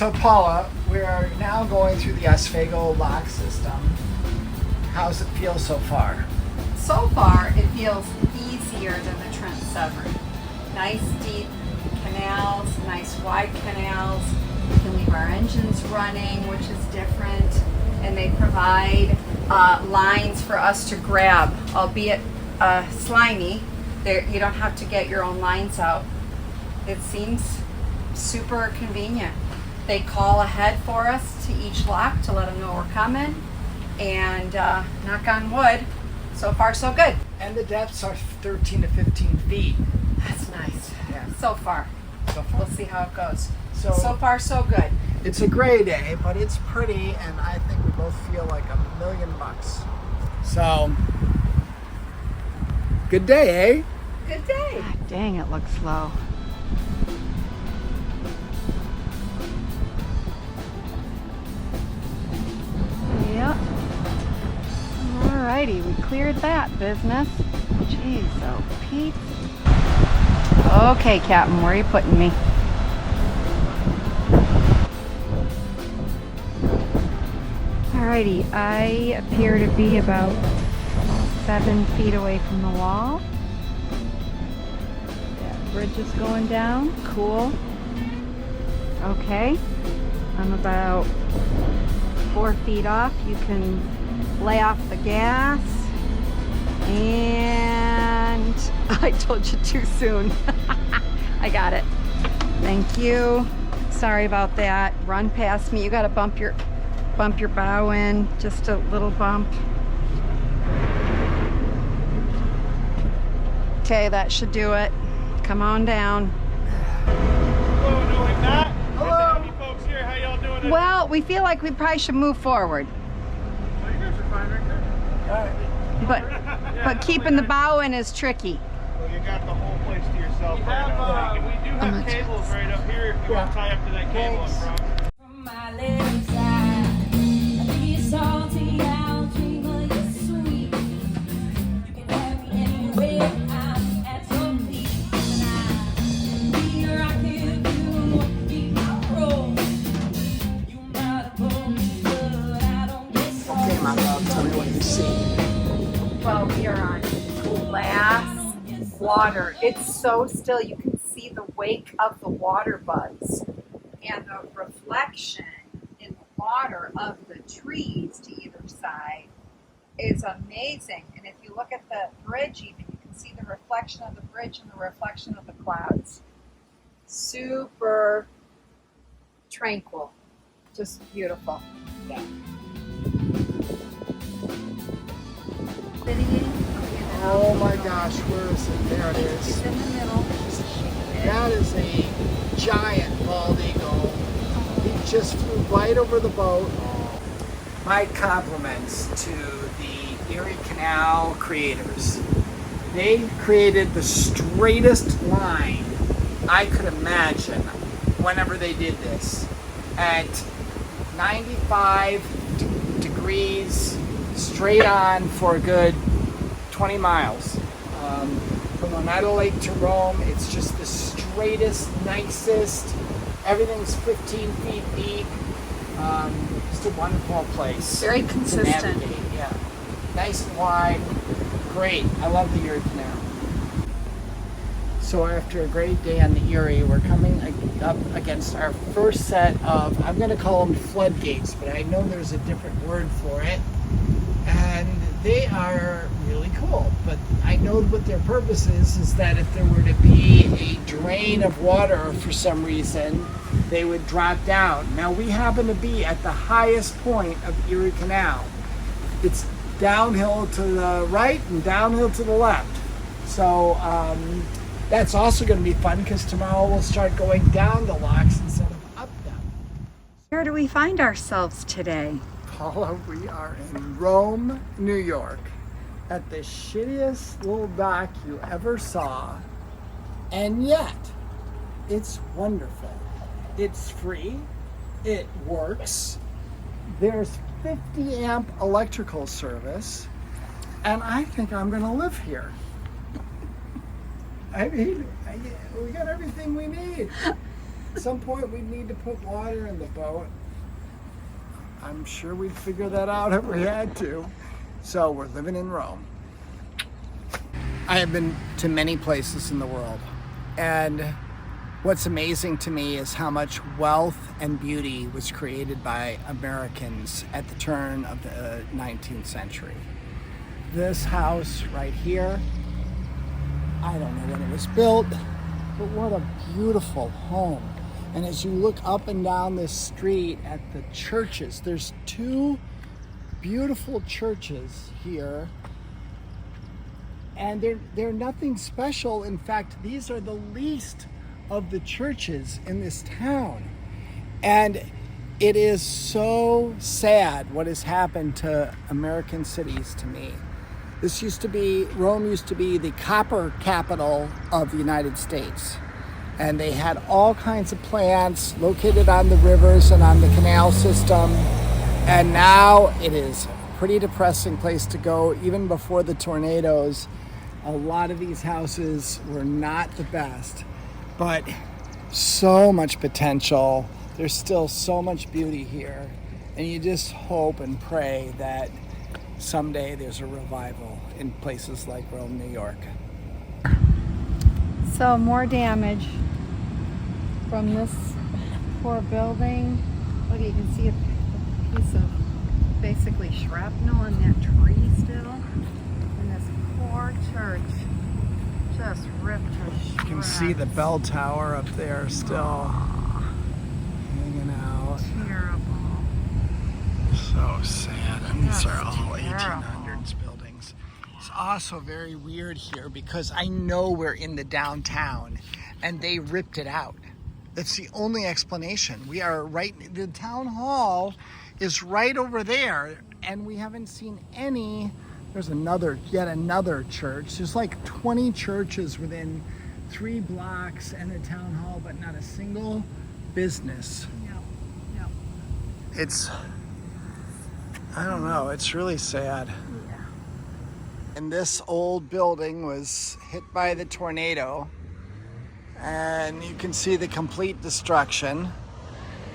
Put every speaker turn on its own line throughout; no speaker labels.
So Paula, we're now going through the Oswego lock system. How's it feel so far?
So far, it feels easier than the Trent Severn. Nice deep canals, nice wide canals. We can leave our engines running, which is different. And they provide lines for us to grab, albeit slimy. You don't have to get your own lines out. It seems super convenient. They call ahead for us to each lock to let them know we're coming. And knock on wood, so far so good.
And the depths are 13 to 15 feet.
That's nice.
Yeah.
So far. We'll see how it goes. So far so good.
It's a gray day, but it's pretty, and I think we both feel like $1,000,000. So, good day, eh?
Good day.
God dang, it looks slow. Yep. Alrighty, we cleared that business. Jeez, oh Pete. Okay, Captain, where are you putting me? Alrighty, I appear to be about 7 feet away from the wall. That bridge is going down. Cool. Okay. I'm about 4 feet off. You can lay off the gas. And I told you too soon. I got it. Thank you. Sorry about that. Run past me. You gotta bump your bow in. Just a little bump. Okay, that should do it. Come on down.
Hello, knowing that.
Hello.
Good to have you folks here. How y'all doing today?
Well, we feel like we probably should move forward.
Oh, you guys are fine right there.
But keeping the bow in is tricky.
Well, you got the whole place to yourself right now. We do have cables right up here if you want to tie up to that cable in front.
From my little side, I think it's salty, I'll dream of you sweet. You can have me anywhere, I'm at your feet. And I'll be rocking you, be my rose. You might have told me, but I don't get so.
Okay, my love, tell me what you see.
Well, we are on glass water. It's so still. You can see the wake of the water bugs and the reflection in the water of the trees to either side is amazing. And if you look at the bridge even, you can see the reflection of the bridge and the reflection of the clouds. Super tranquil. Just beautiful.
Yeah.
Sitting in.
Oh my gosh, where is it? There it
It's
is.
in the middle.
That is a giant bald eagle. He just flew right over the boat. My compliments to the Erie Canal creators. They created the straightest line I could imagine whenever they did this. At 95 degrees straight on for a good 20 miles. From Oneida Lake to Rome, it's just the straightest, nicest. Everything's 15 feet deep. Just a wonderful place.
Very
to
consistent.
navigate, yeah. Nice and wide. Great. I love the Erie Canal. So after a great day on the Erie, we're coming up against our first set of, I'm going to call them floodgates, but I know there's a different word for it. And they are really cool, but I know what their purpose is that if there were to be a drain of water for some reason, they would drop down. Now we happen to be at the highest point of Erie Canal. It's downhill to the right and downhill to the left. So that's also going to be fun because tomorrow we'll start going down the locks instead of up them.
Where do we find ourselves today?
Paula, we are in Rome, New York, at the shittiest little dock you ever saw, and yet it's wonderful. It's free, it works, there's 50 amp electrical service, and I think I'm gonna live here. I mean, we got everything we need. At some point we'd need to put water in the boat. I'm sure we'd figure that out if we had to. So we're living in Rome. I have been to many places in the world, and what's amazing to me is how much wealth and beauty was created by Americans at the turn of the 19th century. This house right here, I don't know when it was built, but what a beautiful home. And as you look up and down this street at the churches, there's two beautiful churches here, and they're nothing special. In fact, these are the least of the churches in this town. And it is so sad what has happened to American cities to me. Rome used to be the copper capital of the United States. And they had all kinds of plants located on the rivers and on the canal system. And now it is a pretty depressing place to go. Even before the tornadoes, a lot of these houses were not the best, but so much potential. There's still so much beauty here. And you just hope and pray that someday there's a revival in places like Rome, New York.
So more damage from this poor building. Look, you can see a piece of basically shrapnel in that tree still. And this poor church just ripped to shreds.
You can see the bell tower up there still hanging out.
Terrible.
So sad. And these are all
Terrible.
1800s buildings. It's also very weird here because I know we're in the downtown and they ripped it out. That's the only explanation. We are the town hall is right over there, and we haven't seen any. There's yet another church. There's like 20 churches within 3 blocks and the town hall, but not a single business.
No.
I don't know, it's really sad.
Yeah.
And this old building was hit by the tornado, and you can see the complete destruction.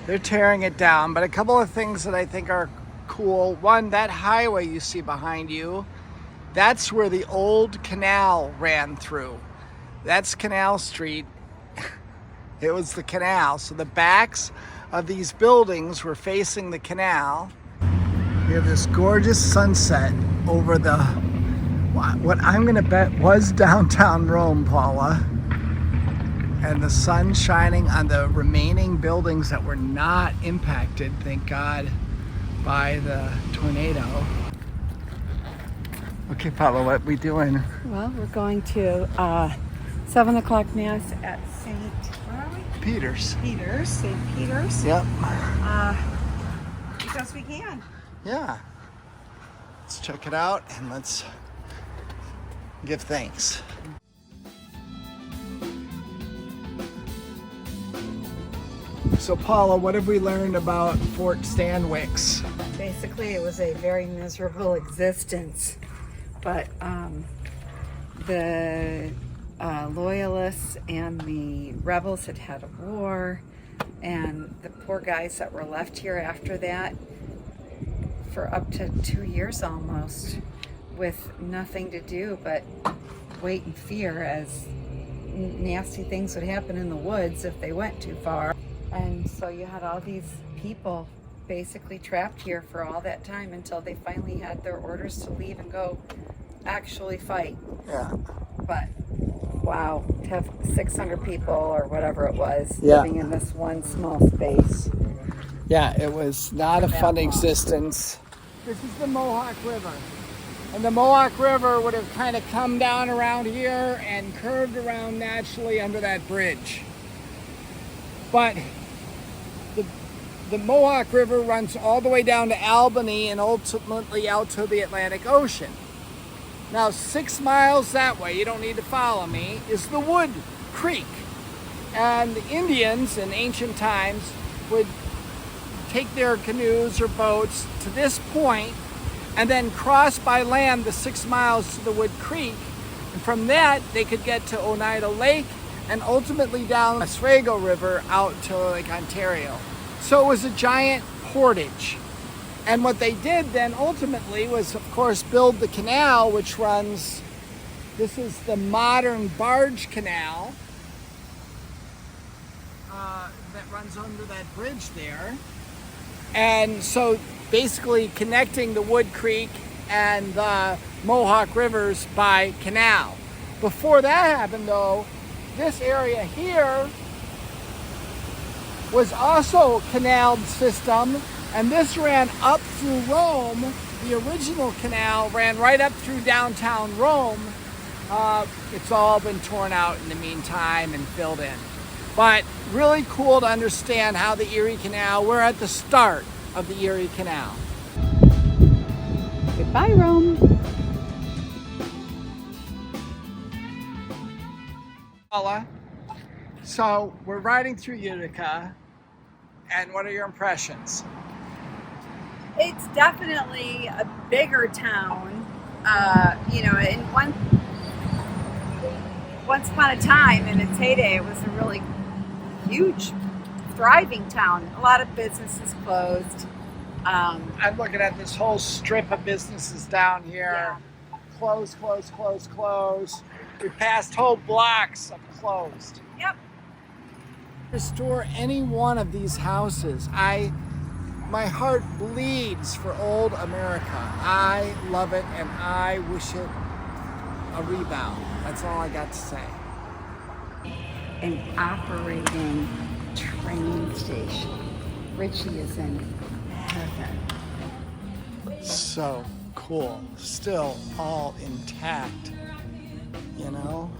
They're tearing it down, but a couple of things that I think are cool. One, that highway you see behind you, that's where the old canal ran through. That's Canal Street. It was the canal. So the backs of these buildings were facing the canal. We have this gorgeous sunset over what I'm gonna bet was downtown Rome, Paula. And the sun shining on the remaining buildings that were not impacted, thank God, by the tornado. Okay, Paula, what are we doing?
Well, we're going to 7 o'clock mass at St.
Peter's.
St. Peter's.
Yep.
Because we can.
Yeah. Let's check it out and let's give thanks. So Paula, what have we learned about Fort Stanwix?
Basically, it was a very miserable existence, but the loyalists and the rebels had had a war, and the poor guys that were left here after that for up to 2 years almost, with nothing to do but wait and fear as nasty things would happen in the woods if they went too far. And so you had all these people basically trapped here for all that time until they finally had their orders to leave and go actually fight.
Yeah.
But wow, to have 600 people or whatever it was
Yeah.
living in this one small space.
Yeah, it was not a fun existence. This is the Mohawk River. And the Mohawk River would have kind of come down around here and curved around naturally under that bridge. But the Mohawk River runs all the way down to Albany and ultimately out to the Atlantic Ocean. Now 6 miles that way, you don't need to follow me, is the Wood Creek. And the Indians in ancient times would take their canoes or boats to this point and then cross by land the 6 miles to the Wood Creek. And from that, they could get to Oneida Lake and ultimately down the Oswego River out to Lake Ontario. So it was a giant portage. And what they did then ultimately was, of course, build the canal, which runs, this is the modern barge canal that runs under that bridge there. And so basically connecting the Wood Creek and the Mohawk Rivers by canal. Before that happened though, this area here was also a canal system, and this ran up through Rome. The original canal ran right up through downtown Rome. It's all been torn out in the meantime and filled in. But really cool to understand how the Erie Canal, we're at the start of the Erie Canal.
Goodbye, Rome.
Paula, so we're riding through Utica, and what are your impressions?
It's definitely a bigger town. You know, in once upon a time in its heyday, it was a really huge, thriving town. A lot of businesses closed.
I'm looking at this whole strip of businesses down here.
Yeah.
Closed, closed, closed, closed. We passed whole blocks of closed.
Yep.
Restore any one of these houses. My heart bleeds for old America. I love it, and I wish it a rebound. That's all I got to say.
An operating train station. Richie is in heaven.
So cool. Still all intact, you know?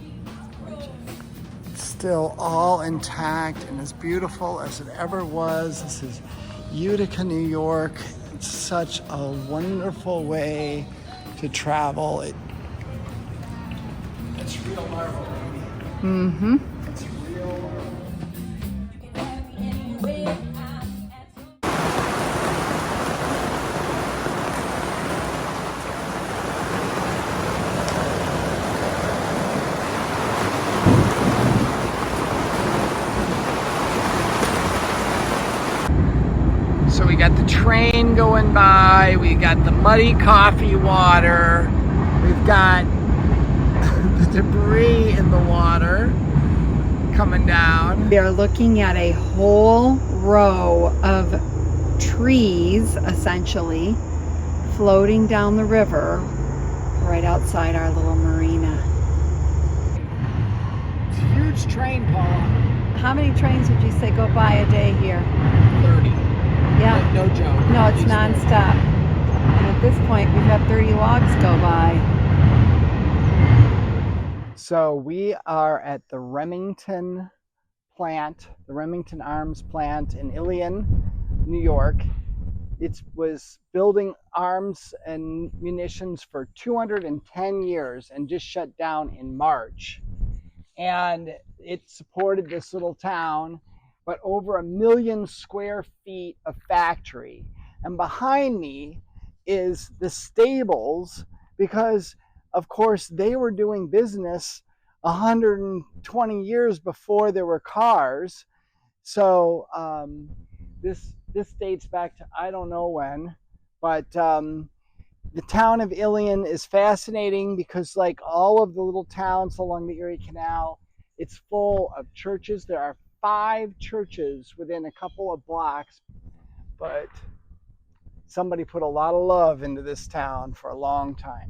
Still all intact and as beautiful as it ever was. This is Utica, New York. It's such a wonderful way to travel. It's real marvel, baby.
Mm-hmm.
It's real marvel. So we got the train going by, we got the muddy coffee water, we've got the debris in the water coming down.
We are looking at a whole row of trees, essentially, floating down the river right outside our little marina.
It's a huge train, Paula.
How many trains would you say go by a day here?
30.
Yeah.
No joke.
No, it's nonstop. And at this point, we've had 30 logs go by.
So we are at the Remington plant, the Remington Arms plant in Ilion, New York. It was building arms and munitions for 210 years and just shut down in March. And it supported this little town, but over 1 million square feet of factory. And behind me is the stables, because of course they were doing business 120 years before there were cars. So this dates back to I don't know when, but the town of Ilion is fascinating because, like all of the little towns along the Erie Canal, it's full of churches. There are 5 churches within a couple of blocks, but somebody put a lot of love into this town for a long time.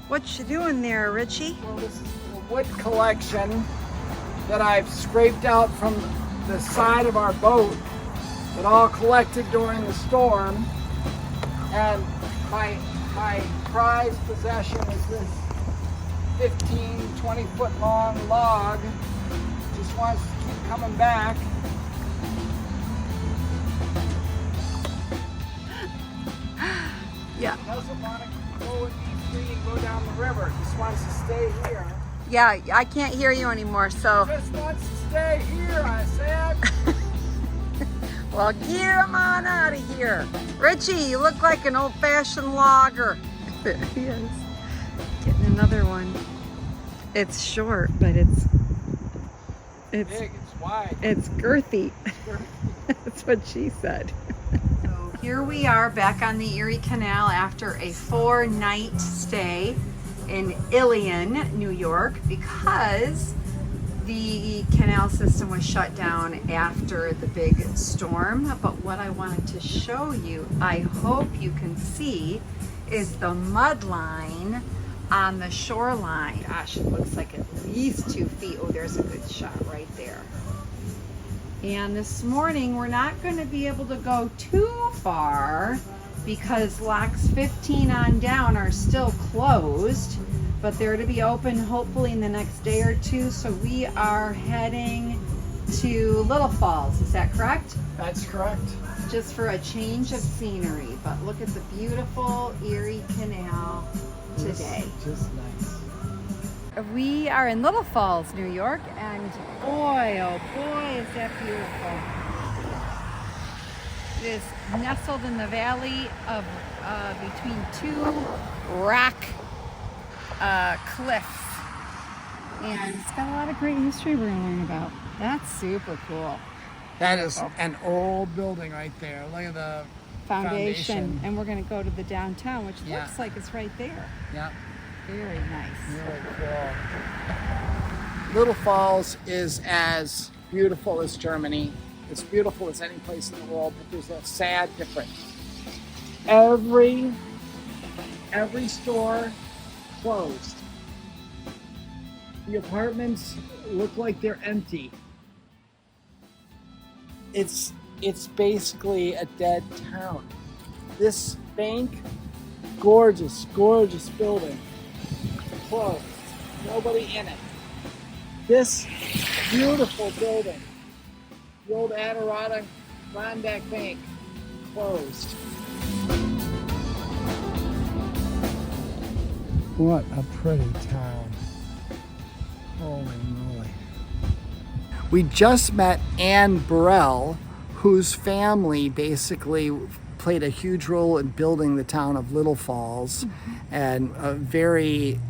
What you doing there, Richie?
Well, this is the wood collection that I've scraped out from the side of our boat. It all collected during the storm, and my prized possession is this 15-20 foot long log. Just wants to keep coming back.
Yeah.
It doesn't want to go and be free and go down the river. It just wants to stay here.
Yeah, I can't hear you anymore, so.
Just wants to stay here, I said.
Well, get him on out of here. Richie, you look like an old-fashioned logger. There he is. Getting another one. It's short, but it's
Big, it's wide.
it's girthy. That's what she said. So here we are back on the Erie Canal after a 4-night stay in Ilion, New York, because the canal system was shut down after the big storm. But what I wanted to show you, I hope you can see, is the mud line on the shoreline. Gosh, it looks like at least 2 feet. Oh, there's a good shot right there. And this morning we're not going to be able to go too far because locks 15 on down are still closed, but they're to be open hopefully in the next day or two. So we are heading to Little Falls. Is that correct?
That's correct.
Just for a change of scenery. But look at the beautiful Erie Canal today.
Just nice.
We are in Little Falls, New York, and boy, oh boy, is that beautiful. It is nestled in the valley of between 2 rock cliffs. And it's got a lot of great history we're going to learn about. That's super cool.
That is an old building right there. Look at the
Foundation. And we're going to go to the downtown, which
Yeah.
looks like it's right there.
Yeah.
Very nice.
Really cool. Little Falls is as beautiful as Germany. It's beautiful as any place in the world, but there's a sad difference. Every store closed. The apartments look like they're empty. It's basically a dead town. This bank, gorgeous, gorgeous building. Closed. Nobody in it. This beautiful building, the old Adirondack Bank, closed. What a pretty town. Holy moly. We just met Ann Burrell, whose family basically played a huge role in building the town of Little Falls, and a very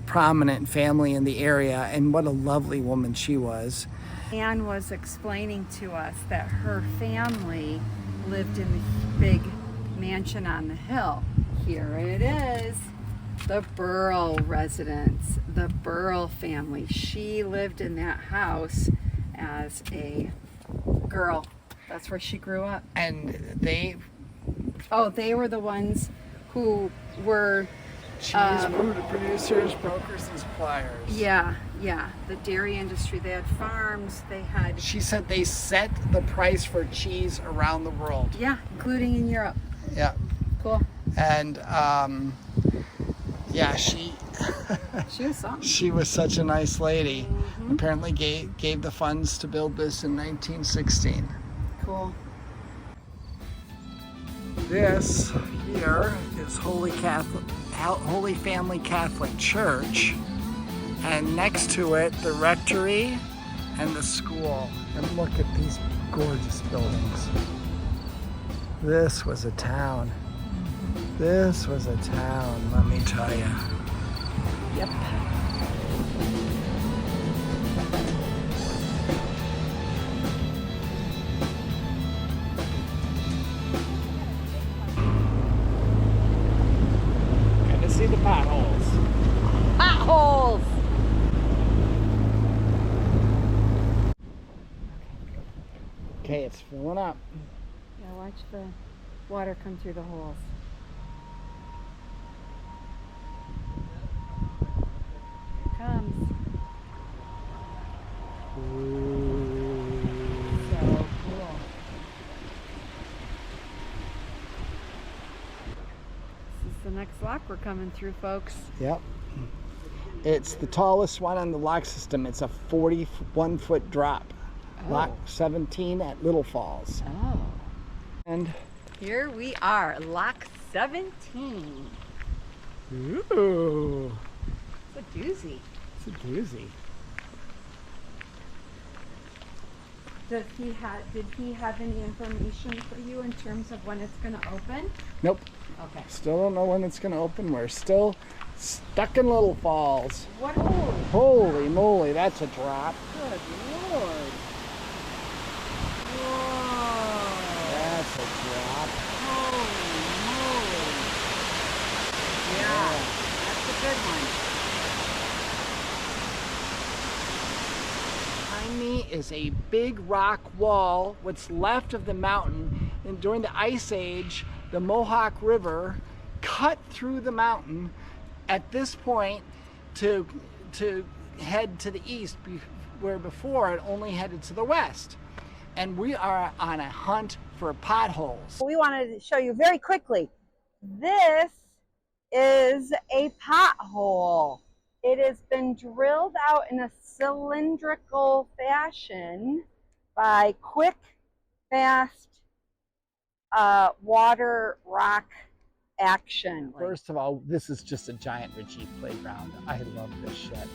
prominent family in the area, and what a lovely woman she was.
Anne was explaining to us that her family lived in the big mansion on the hill. Here it is, the Burrell residence, the Burrell family. She lived in that house as a girl. That's where she grew up.
And they
were the ones who were
cheese producers, brokers, and suppliers.
Yeah, the dairy industry. They had farms, they had...
She said they set the price for cheese around the world.
Yeah, including in Europe.
Yeah.
Cool.
And yeah, she
was something.
She was such a nice lady. Apparently gave the funds to build this in 1916.
Cool.
This here is Holy Family Catholic Church, and next to it the rectory and the school. And look at these gorgeous buildings. This was a town. This was a town, let me tell you.
Yep.
See the potholes.
Potholes!
Okay, it's filling up.
Yeah, watch the water come through the holes. Here it comes.
Ooh.
So cool. This is the next lock we're coming through, folks.
Yep. It's the tallest one on the lock system. It's a 41-foot drop.
Oh.
Lock 17 at Little Falls.
Oh.
And
Here we are, lock 17.
ooh,
It's a doozy.
it's a doozy.
Did he have any information for you in terms of when it's going to open?
Nope.
Okay.
Still don't know when it's going to open. We're still stuck in Little Falls.
What?
Holy moly, that's a drop.
Good Lord. Whoa.
That's a drop.
Holy moly. Yeah, that's a good one.
Behind me is a big rock wall, what's left of the mountain. And during the Ice Age, the Mohawk River cut through the mountain at this point to head to the east, where before it only headed to the west. And we are on a hunt for potholes.
We wanted to show you very quickly. This is a pothole. It has been drilled out in a cylindrical fashion by quick, fast water rock action.
First of all, this is just a giant Ritchie playground. I love this shit.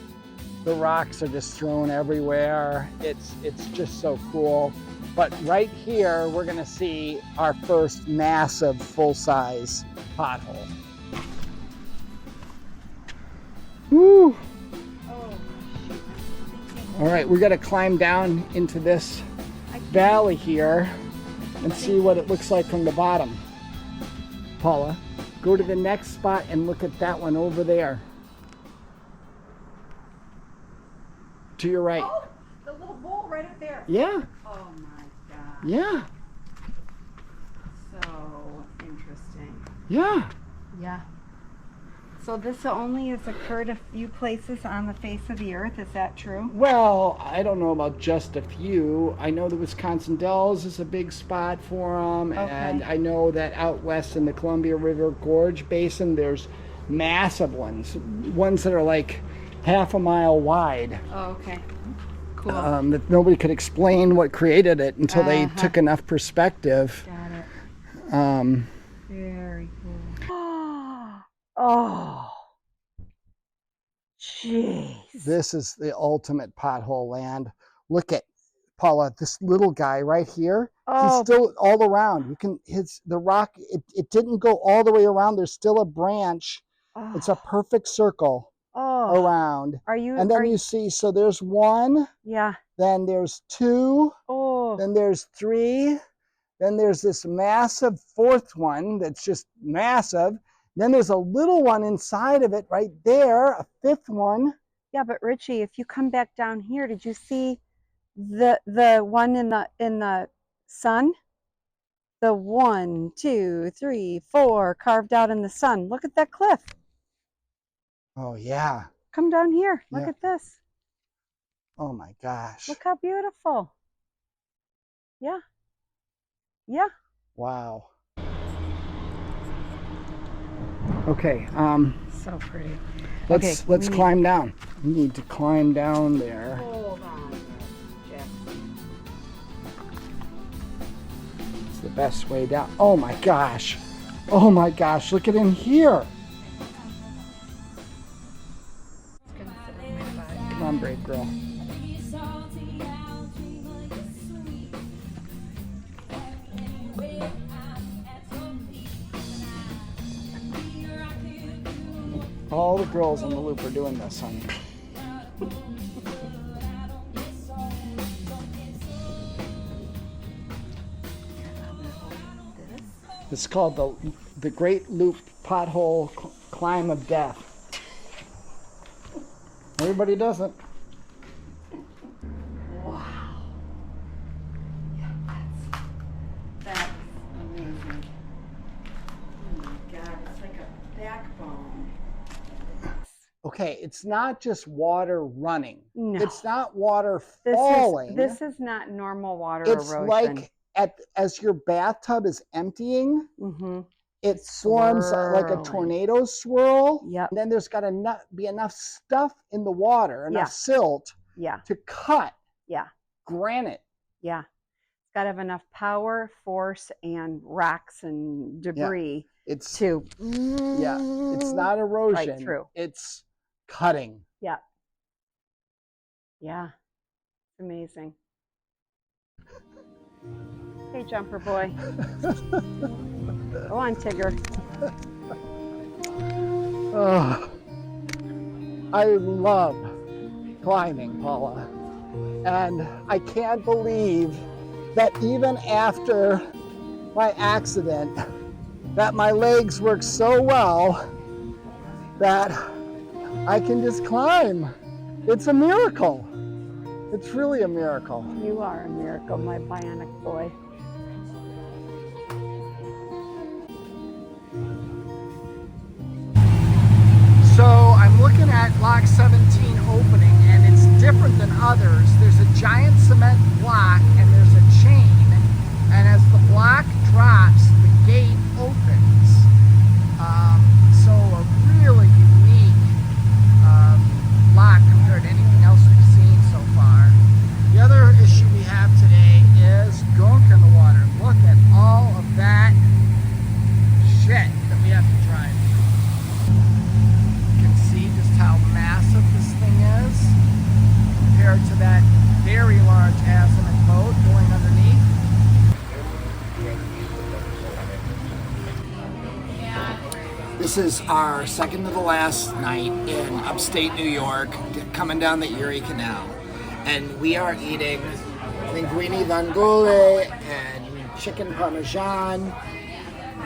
The rocks are just thrown everywhere. It's just so cool. But right here, we're gonna see our first massive full-size pothole. Woo! All right, we gotta climb down into this valley here and see what it looks like from the bottom. Paula, go to the next spot and look at that one over there. To your right.
Oh, the little bowl right up there.
Yeah,
Oh my God.
yeah,
So interesting.
yeah.
Yeah. So this only has occurred a few places on the face of the earth. Is that true?
Well, I don't know about just a few. I know the Wisconsin Dells is a big spot for them, and
Okay.
I know that out west in the Columbia River Gorge Basin, there's massive ones that are like half a mile wide.
Oh, okay. Cool.
That nobody could explain what created it until they
Uh-huh.
took enough perspective.
Got it. Very cool. Oh. Jeez.
This is the ultimate pothole land. Look at Paula, this little guy right here.
Oh.
He's still all around. You can the rock. It didn't go all the way around. There's still a branch. It's a perfect circle around.
Are you?
And then you see. So there's one.
Yeah.
Then there's two.
Oh.
Then there's three. Then there's this massive fourth one that's just massive. Then there's a little one inside of it right there, a fifth one.
Yeah, but Richie, if you come back down here, did you see the one in the sun? The 1, 2, 3, 4 carved out in the sun. Look at that cliff.
Oh, yeah.
Come down here. Look
Yeah.
at this.
Oh, my gosh.
Look how beautiful. Yeah. Yeah.
Wow. Okay,
So pretty.
let's
we need-
climb down. We need to climb down there.
Hold on, Jeff.
It's the best way down. Oh my gosh. Oh my gosh, look at in here. Come on, brave girl. All the girls on the loop are doing this, honey. It's called the Great Loop Pothole Climb of Death. Everybody does it.
Wow. Yeah, that's amazing. Oh my God, it's like a backbone.
Okay, it's not just water running.
No.
It's not water falling.
This is not normal water
It's
erosion.
like as your bathtub is emptying,
Mm-hmm.
it forms like a
Swirling.
tornado swirl.
Yep.
And then there's got to be enough stuff in the water, enough
Yeah.
silt
Yeah.
to cut
Yeah.
granite.
Yeah. It's got to have enough power, force, and rocks and debris
It's
to.
yeah. It's not erosion.
Right through.
It's cutting.
Yeah. Yeah. It's amazing. Hey, jumper boy. Go on, Tigger.
Oh, I love climbing, Paula. And I can't believe that even after my accident, that my legs work so well that I can just climb. It's a miracle. It's really a miracle.
You are a miracle, my bionic boy.
So I'm looking at Lock 17 opening, and it's different than others. There's a giant cement block and there's a chain, and as the block drops, the gate opens. So a really unique lock compared to anything else we've seen so far. The other issue we have today is gunk in the water. Look at all of that shit that we have to drive through. You can see just how massive this thing is compared to that very large azimuth boat going underneath. This is our second to the last night in upstate New York, coming down the Erie Canal. And we are eating linguine vongole and chicken parmesan.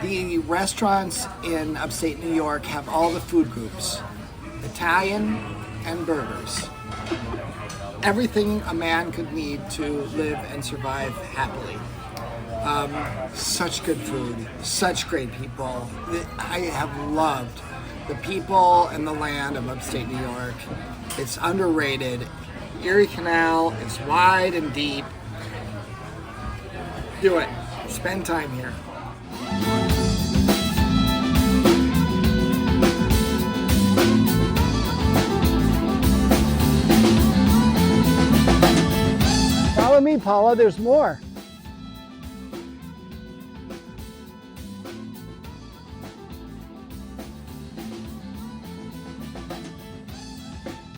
The restaurants in upstate New York have all the food groups, Italian and burgers. Everything a man could need to live and survive happily. Such good food, such great people. I have loved the people and the land of upstate New York. It's underrated. Erie Canal is wide and deep. Do it. Spend time here. Follow me, Paula. There's more.